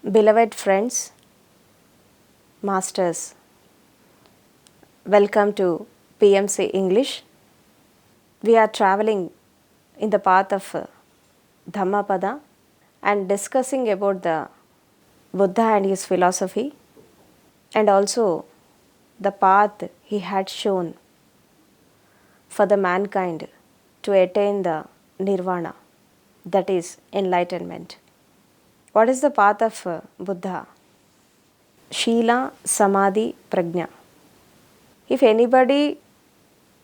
Beloved friends, masters, welcome to PMC English. We are traveling in the path of Dhammapada and discussing about the Buddha and his philosophy, and also the path he had shown for the mankind to attain the Nirvana, that is enlightenment. What is the path of Buddha? Shila, Samadhi, Prajna. If anybody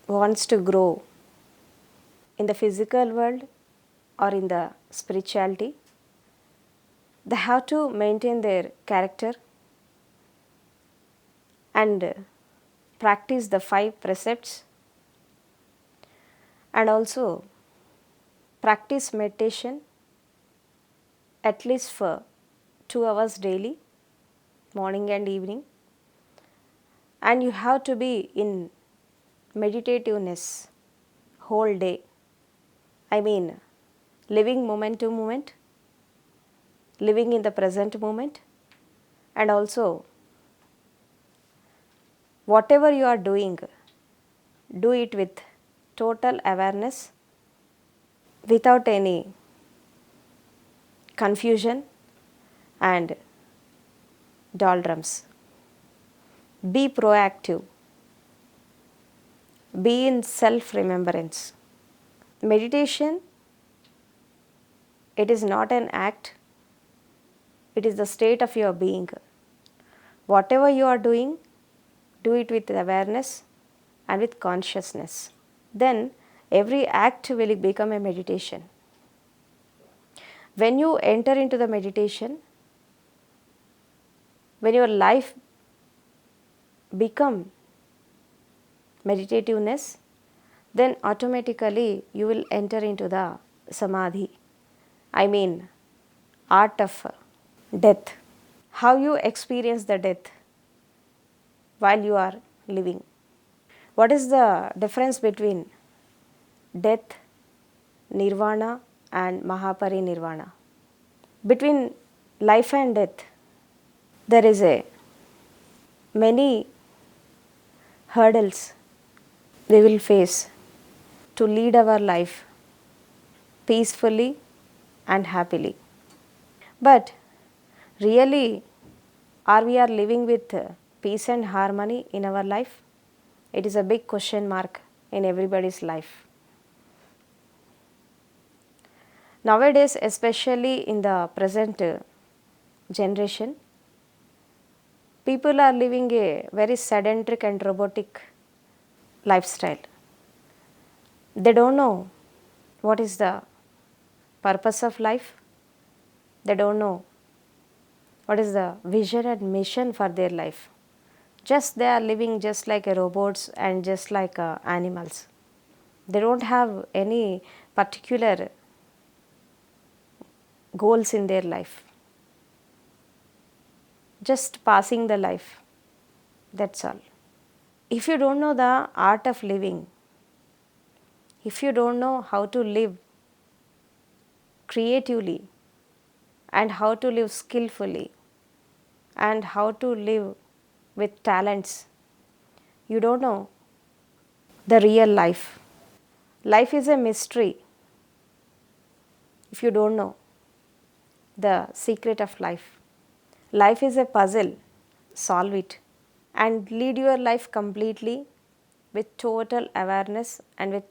wants to grow in the physical world or in the spirituality, they have to maintain their character and practice the 5 precepts, and also practice meditation at least for 2 hours daily, morning and evening. And you have to be in meditativeness whole day. I mean, living moment to moment, living in the present moment, and also whatever you are doing, do it with total awareness, without any confusion and doldrums. Be proactive. Be in self-remembrance. Meditation, it is not an act, it is the state of your being. Whatever you are doing, do it with awareness and with consciousness. Then every act will become a meditation. When you enter into the meditation, when your life become meditativeness, then automatically you will enter into the Samadhi. I mean, art of death. How you experience the death while you are living. What is the difference between death, Nirvana and Mahaparinirvan? Between life and death, there is many hurdles we will face to lead our life peacefully and happily. But really, are we living with peace and harmony in our life? It is a big question mark in everybody's life. Nowadays, especially in the present generation, people are living a very sedentary and robotic lifestyle. They don't know what is the purpose of life. They don't know what is the vision and mission for their life. Just they are living just like robots and just like animals. They don't have any particular goals in their life. Just passing the life. That's all. If you don't know the art of living, if you don't know how to live creatively and how to live skillfully and how to live with talents, you don't know the real life. Life is a mystery. If you don't know the secret of life, life is a puzzle. Solve it and lead your life completely with total awareness and with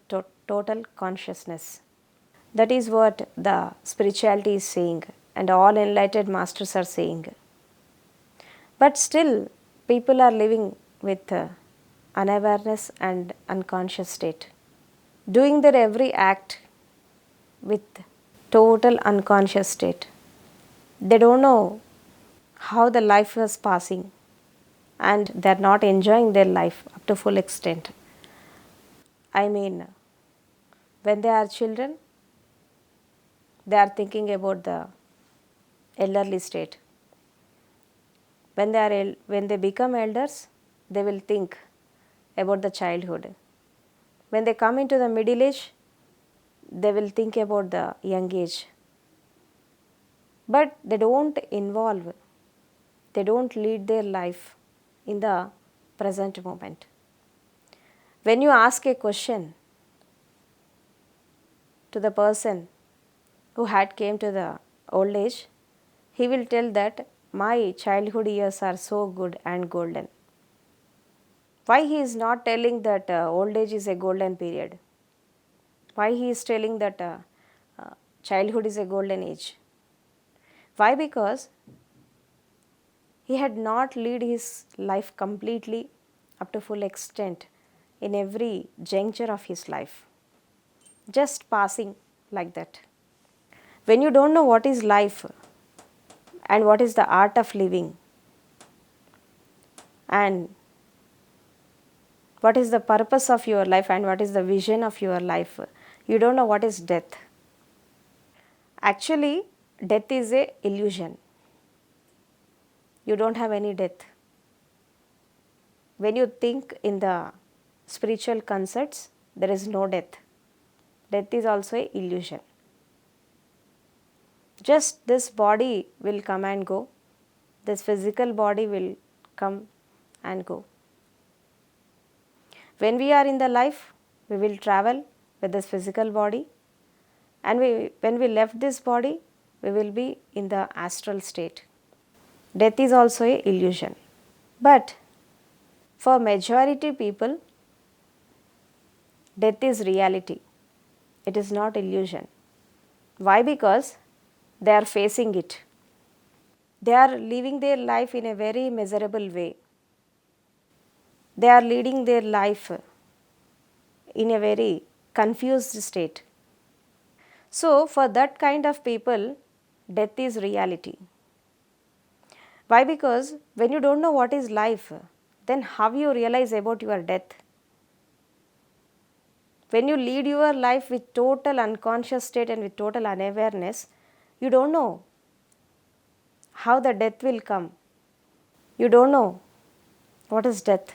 total consciousness. That is what the spirituality is saying, and all enlightened masters are saying. But still, people are living with unawareness and unconscious state, doing their every act with total unconscious state. They don't know how the life was passing, and they are not enjoying their life up to full extent. I mean, when they are children, they are thinking about the elderly state. When they become elders, they will think about the childhood. When they come into the middle age, they will think about the young age. but they don't involve, they don't lead their life in the present moment. When you ask a question to the person who had came to the old age, he will tell that my childhood years are so good and golden. Why he is not telling that old age is a golden period? Why he is telling that childhood is a golden age? Why? Because he had not lived his life completely up to full extent in every juncture of his life. Just passing like that. When you don't know what is life and what is the art of living and what is the purpose of your life and what is the vision of your life, you don't know what is death. Actually, death is a illusion. You don't have any death. When you think in the spiritual concepts, there is no death. Death is also an illusion. Just this body will come and go. This physical body will come and go. When we are in the life, we will travel with this physical body, and when we left this body, we will be in the astral state. Death is also an illusion. But for majority people, death is reality. It is not illusion. Why? Because they are facing it. They are living their life in a very miserable way. They are leading their life in a very confused state. So, for that kind of people, death is reality. Why? Because when you don't know what is life, then how you realize about your death? When you lead your life with total unconscious state and with total unawareness, you don't know how the death will come. You don't know what is death.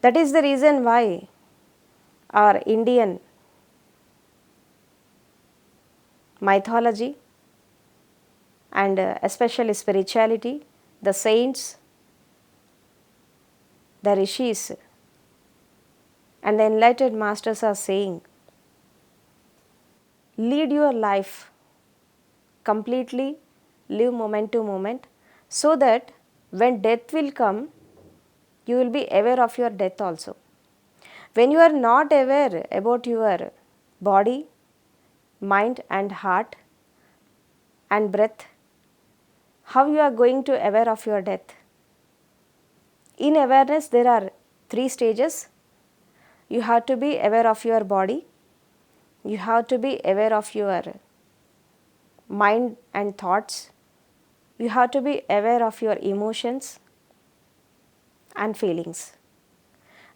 That is the reason why our Indian mythology and especially spirituality, the saints, the rishis and the enlightened masters are saying, lead your life completely, live moment to moment, so that when death will come, you will be aware of your death also. When you are not aware about your body, mind and heart and breath, how you are going to aware of your death? In awareness, there are 3 stages. You have to be aware of your body, you have to be aware of your mind and thoughts, you have to be aware of your emotions and feelings.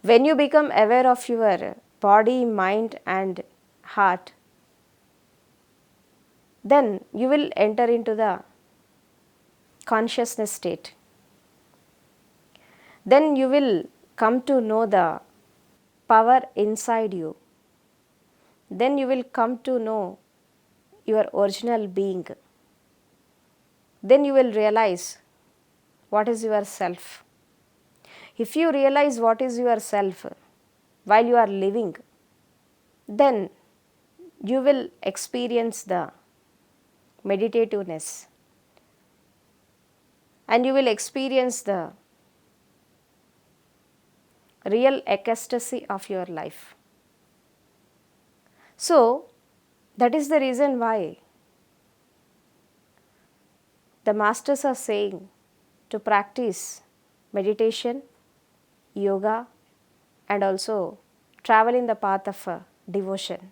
When you become aware of your body, mind and heart, then you will enter into the consciousness state. Then you will come to know the power inside you. Then you will come to know your original being. Then you will realize what is your self. If you realize what is your self while you are living, then you will experience the meditativeness and you will experience the real ecstasy of your life. So, that is the reason why the masters are saying to practice meditation, yoga and also travel in the path of devotion.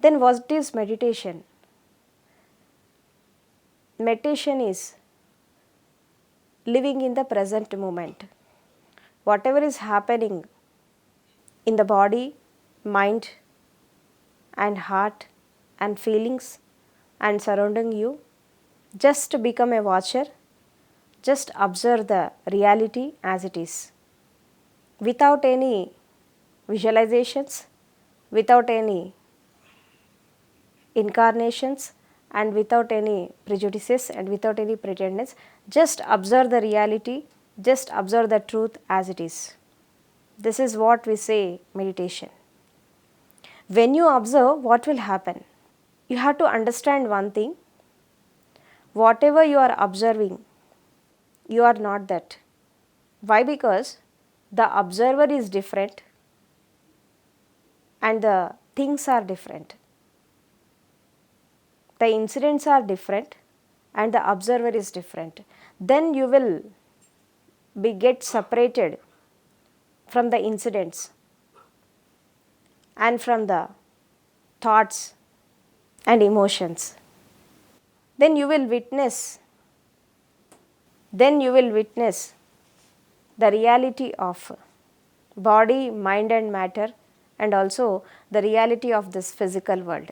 Then what is meditation? Meditation is living in the present moment. Whatever is happening in the body, mind and heart and feelings and surrounding you, just become a watcher, just observe the reality as it is, without any visualizations, without any incarnations, and without any prejudices and without any pretendence. Just observe the reality, just observe the truth as it is. This is what we say meditation. When you observe, what will happen? You have to understand one thing. Whatever you are observing, you are not that. Why? Because the observer is different and the things are different. The incidents are different and the observer is different. Then you will get separated from the incidents and from the thoughts and emotions. Then you will witness the reality of body, mind and matter, and also the reality of this physical world.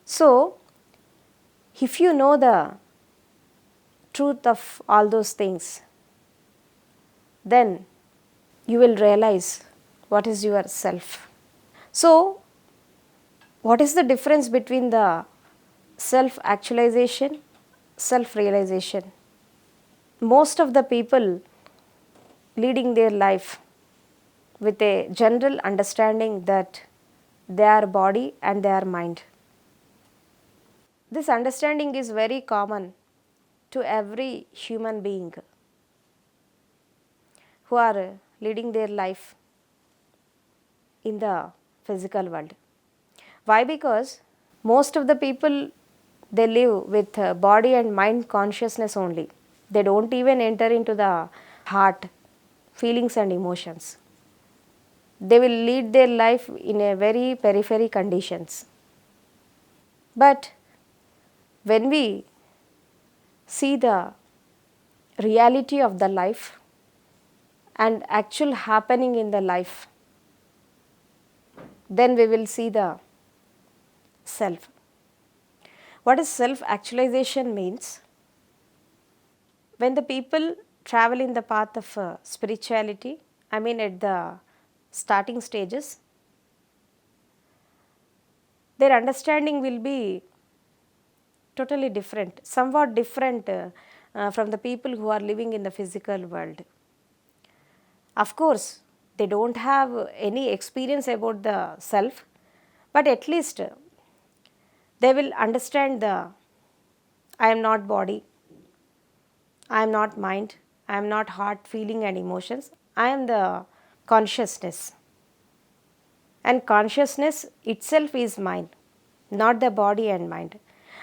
So, if you know the truth of all those things, then you will realize what is your self. So, what is the difference between the self-actualization, self-realization? Most of the people leading their life with a general understanding that they are body and they are mind. This understanding is very common to every human being who are leading their life in the physical world. Why? Because most of the people, they live with body and mind consciousness only. They don't even enter into the heart, feelings and emotions. They will lead their life in a very periphery conditions. But when we see the reality of the life and actual happening in the life, then we will see the self. What is self-actualization means? When the people travel in the path of spirituality, I mean at the starting stages, their understanding will be totally different, somewhat different from the people who are living in the physical world. Of course, they don't have any experience about the self, but at least they will understand the I am not body, I am not mind, I am not heart, feeling and emotions, I am the consciousness. And consciousness itself is mind, not the body and mind.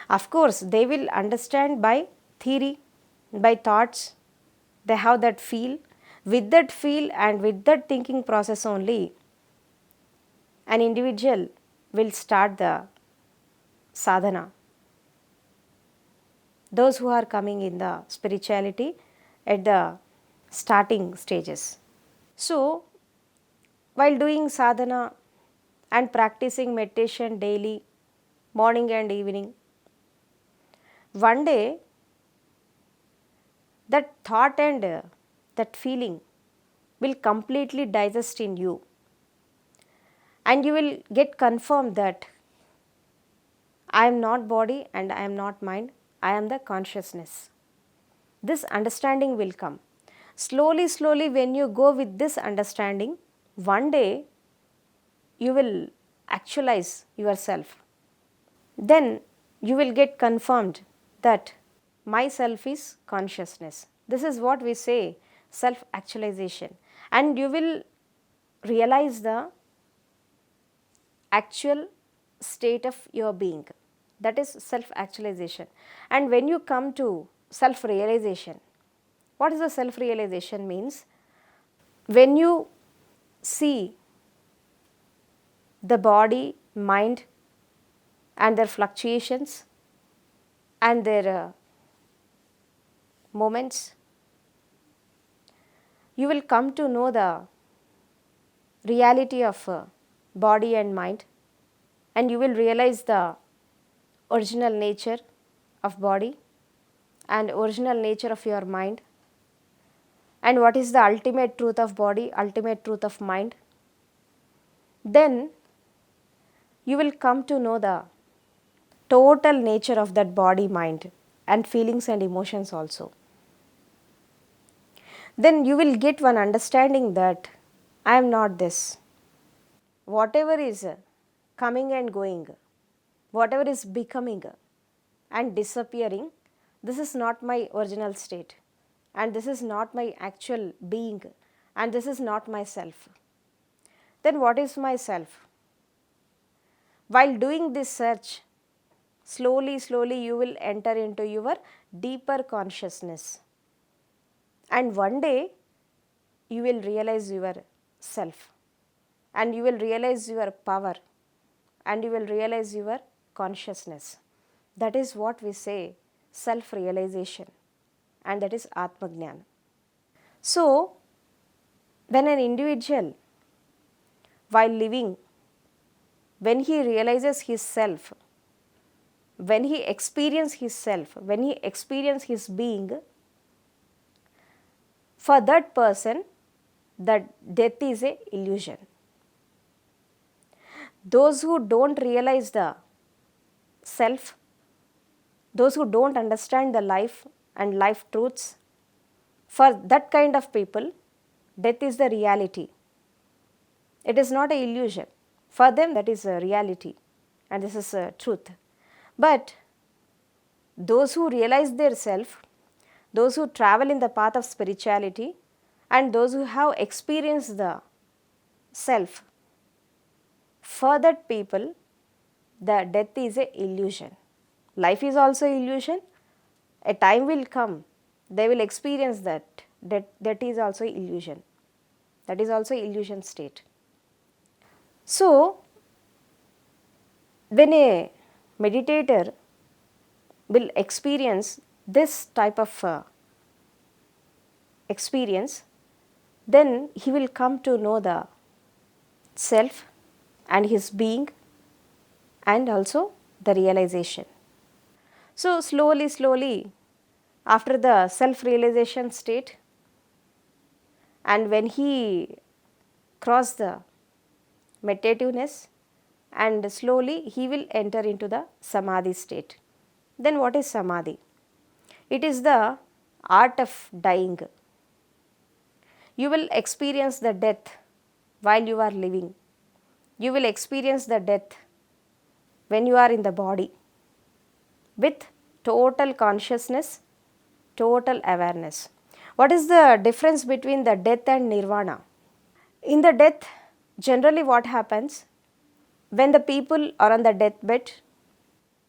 Of course, they will understand by theory, by thoughts, they have that feel. With that feel and with that thinking process only, an individual will start the sadhana. Those who are coming in the spirituality at the starting stages. So, while doing sadhana and practicing meditation daily, morning and evening, one day that thought and that feeling will completely digest in you, and you will get confirmed that I am not body and I am not mind, I am the consciousness. This understanding will come. Slowly, slowly, when you go with this understanding, one day you will actualize yourself. Then you will get confirmed that myself is consciousness. This is what we say self-actualization. And you will realize the actual state of your being. That is self-actualization. And when you come to self-realization, what is the self-realization means? When you see the body, mind and their fluctuations and their moments, you will come to know the reality of body and mind, and you will realize the original nature of body and original nature of your mind, and what is the ultimate truth of body, ultimate truth of mind. Then you will come to know the total nature of that body, mind, and feelings and emotions also. Then you will get one understanding that I am not this. Whatever is coming and going, whatever is becoming and disappearing, this is not my original state, and this is not my actual being, and this is not myself. Then what is myself? While doing this search, slowly you will enter into your deeper consciousness, and one day you will realize your self, and you will realize your power, and you will realize your consciousness. That is what we say self-realization, and that is Atmajnana. So, when an individual, while living, when he realizes his self, when he experiences his self, when he experiences his being, for that person, that death is an illusion. Those who don't realize the self, those who don't understand the life and life truths, for that kind of people, death is the reality. It is not an illusion. For them, that is a reality, and this is a truth. But those who realize their self, those who travel in the path of spirituality, and those who have experienced the self, for that people, the death is an illusion. Life is also illusion. A time will come, they will experience that is also illusion. That is also illusion state. So, when a meditator will experience this type of experience, then he will come to know the self and his being, and also the realization. So, slowly, after the self-realization state, and when he cross the meditativeness, and slowly he will enter into the Samadhi state. Then what is Samadhi? It is the art of dying. You will experience the death while you are living. You will experience the death when you are in the body with total consciousness, total awareness. What is the difference between the death and nirvana? In the death, generally what happens, when the people are on the deathbed,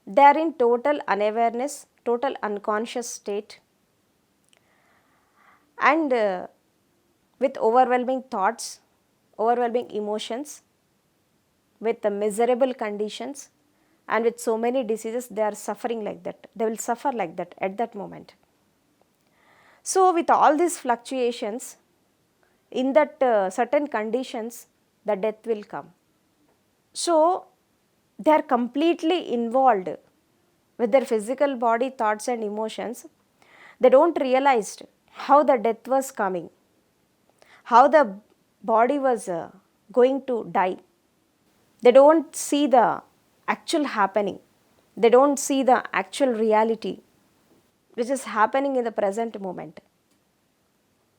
they are in total unawareness, total unconscious state, and with overwhelming thoughts, overwhelming emotions, with the miserable conditions, and with so many diseases, they are suffering like that. They will suffer like that at that moment. So, with all these fluctuations, in that certain conditions, the death will come. So, they are completely involved with their physical body, thoughts and emotions. They don't realize how the death was coming, how the body was going to die. They don't see the actual happening. They don't see the actual reality which is happening in the present moment.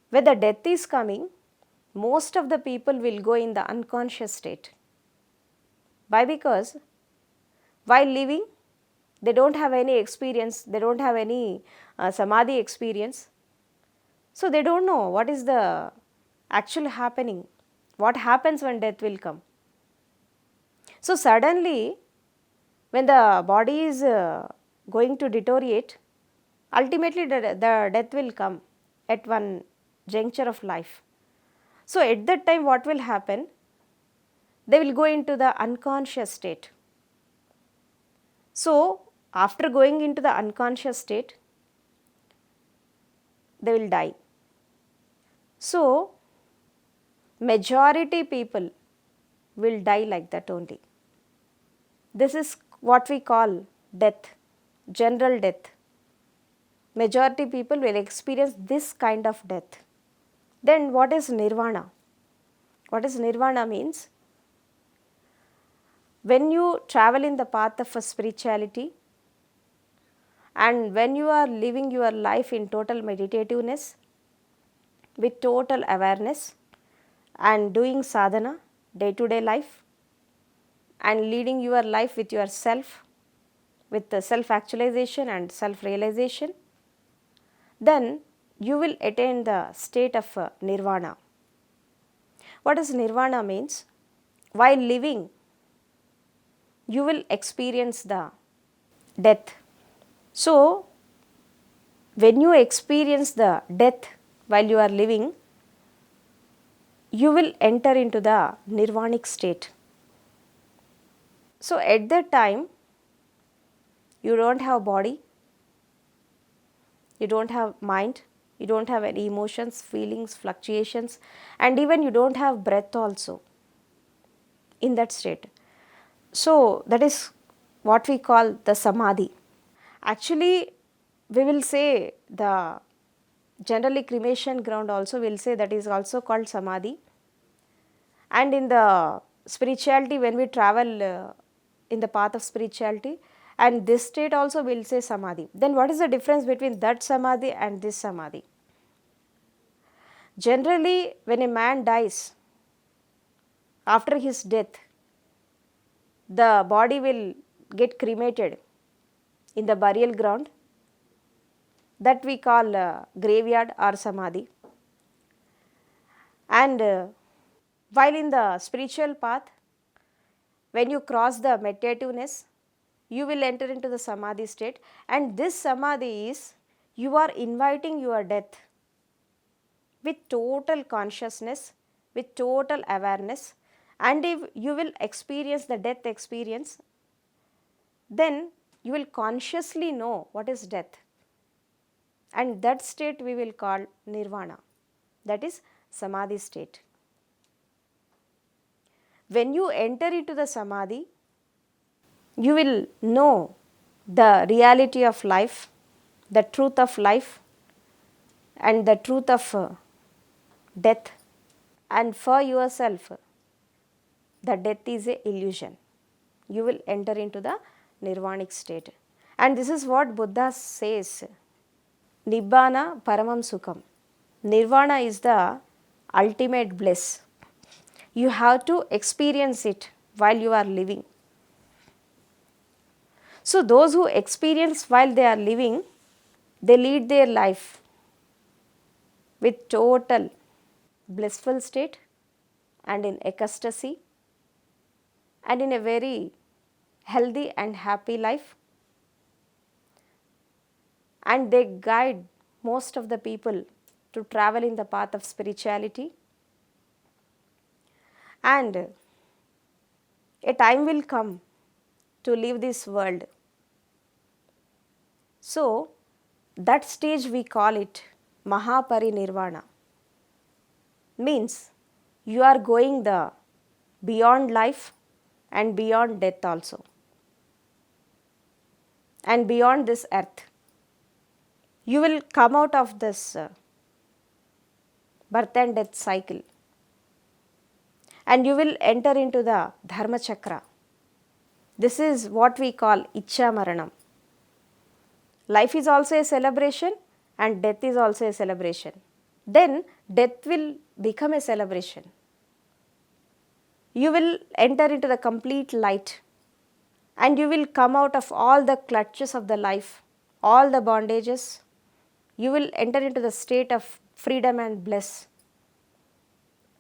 When the death is coming, most of the people will go in the unconscious state. Why? Because while living, they don't have any experience, they don't have any samadhi experience. So, they don't know what is the actual happening, what happens when death will come. So, suddenly, when the body is going to deteriorate, ultimately the death will come at one juncture of life. So, at that time what will happen? They will go into the unconscious state. So, after going into the unconscious state, they will die. So, majority people will die like that only. This is what we call death, general death. Majority people will experience this kind of death. Then what is nirvana? What is nirvana means? When you travel in the path of spirituality, and when you are living your life in total meditativeness, with total awareness, and doing sadhana day to day life, and leading your life with yourself, with the self-actualization and self-realization, then you will attain the state of nirvana. What does nirvana means? While living, you will experience the death. So, when you experience the death while you are living, you will enter into the nirvanic state. So, at that time, you don't have body, you don't have mind, you don't have any emotions, feelings, fluctuations, and even you don't have breath also in that state. So, that is what we call the samadhi. Actually, we will say the generally cremation ground also will say that is also called samadhi. And in the spirituality, when we travel in the path of spirituality, and this state also will say samadhi. Then what is the difference between that samadhi and this samadhi? Generally, when a man dies, after his death, the body will get cremated in the burial ground that we call graveyard or samadhi. And while in the spiritual path, when you cross the meditativeness, you will enter into the samadhi state, and this samadhi is you are inviting your death with total consciousness, with total awareness, and if you will experience the death experience, then you will consciously know what is death, and that state we will call nirvana, that is samadhi state. When you enter into the samadhi, you will know the reality of life, the truth of life, and the truth of death, and for yourself, the death is a illusion. You will enter into the nirvanic state. And this is what Buddha says, Nibbana Paramam Sukham. Nirvana is the ultimate bliss. You have to experience it while you are living. So, those who experience while they are living, they lead their life with total blissful state and in ecstasy and in a very healthy and happy life, and they guide most of the people to travel in the path of spirituality. And a time will come to leave this world. So, that stage we call it Mahaparinirvana. Means you are going the beyond life and beyond death also, and beyond this earth. You will come out of this birth and death cycle, and you will enter into the Dharma Chakra. This is what we call Ichcha Maranam. Life is also a celebration and death is also a celebration. Then death will become a celebration. You will enter into the complete light, and you will come out of all the clutches of the life, all the bondages. You will enter into the state of freedom and bliss,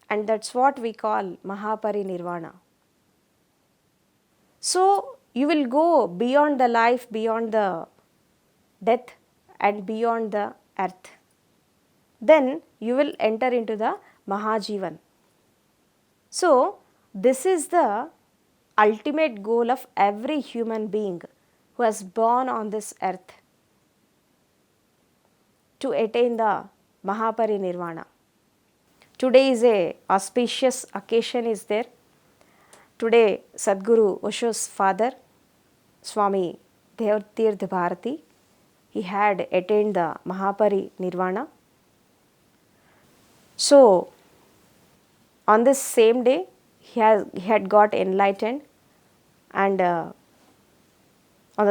and that's what we call Mahaparinirvana. So, you will go beyond the life, beyond the death, and beyond the earth. Then you will enter into the Mahajivan. So, this is the ultimate goal of every human being who has born on this earth, to attain the Mahaparinirvana. Today is a auspicious occasion is there. Today Sadguru Osho's father, Swami Devatirtha Bharati, he had attained the Mahaparinirvana. So, on this same day, he had got enlightened, and on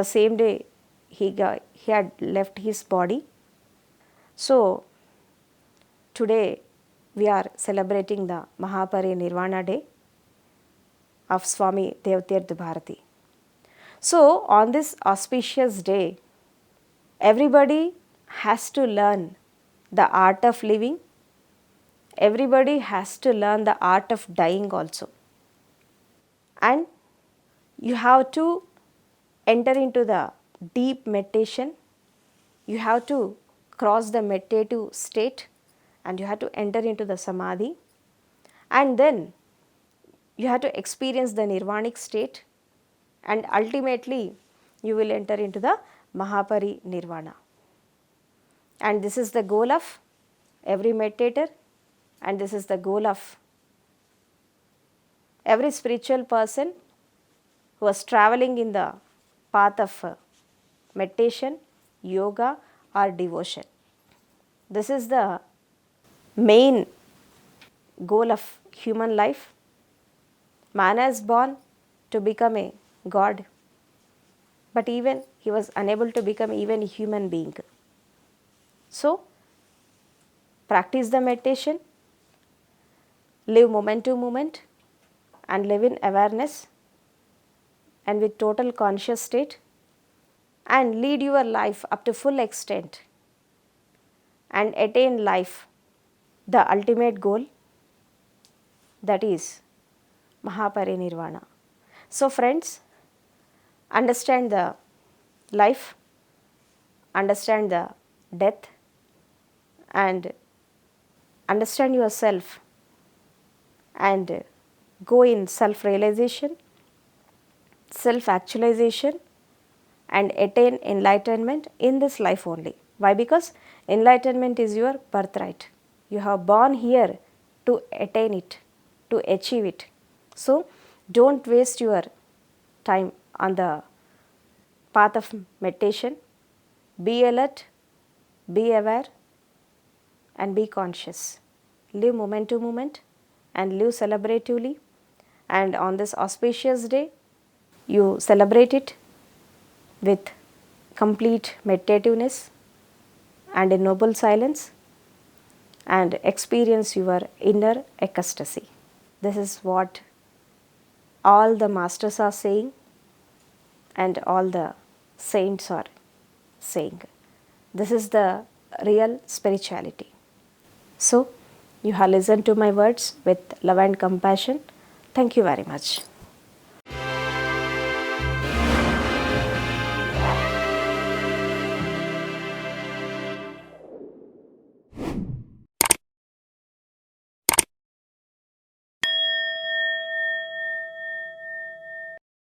the same day he had left his body. So today we are celebrating the Mahaparinirvana day of Swami Devatirtha Bharati. So on this auspicious day, everybody has to learn the art of living. Everybody has to learn the art of dying also. And you have to enter into the deep meditation. You have to cross the meditative state and you have to enter into the Samadhi. And then you have to experience the Nirvanic state, and ultimately you will enter into the Mahaparinirvana. And this is the goal of every meditator, and this is the goal of every spiritual person who is traveling in the path of meditation, yoga or devotion. This is the main goal of human life. Man is born to become a god, but even he was unable to become even a human being. So, practice the meditation, live moment to moment, and live in awareness and with total conscious state, and lead your life up to full extent and attain life, the ultimate goal, that is Mahaparinirvana. So friends, understand the life, understand the death, and understand yourself, and go in self-realization, self-actualization, and attain enlightenment in this life only. Why? Because enlightenment is your birthright. You have born here to attain it, to achieve it. So don't waste your time on the path of meditation. Be alert, be aware, and be conscious. Live moment to moment and live celebratively. And on this auspicious day, you celebrate it with complete meditativeness and a noble silence, and experience your inner ecstasy. This is what all the masters are saying and all the saints are saying. This is the real spirituality. So, you have listened to my words with love and compassion. Thank you very much.